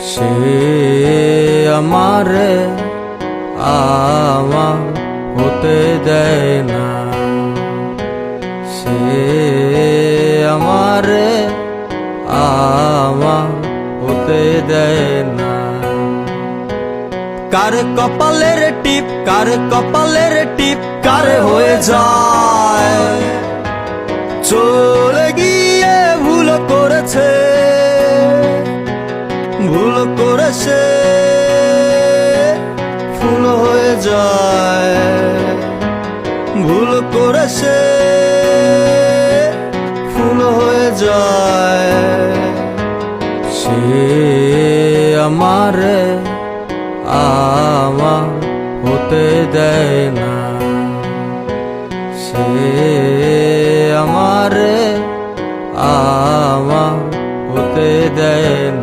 সে আমারে আমার হতে দেয় না, সে আমারে আমার হতে দেয় না। কার কপালের টিপ, কার কপালের টিপ কার হয়ে যায়, চলে গিয়ে ভুল করেছে, ভুল করেছে, ফুল হয়ে যায়, ভুল করেছে, ফুল হয়ে যায়। সে আমারে আমার হতে দেয় না, সে আমারে আমার হতে দেয় না।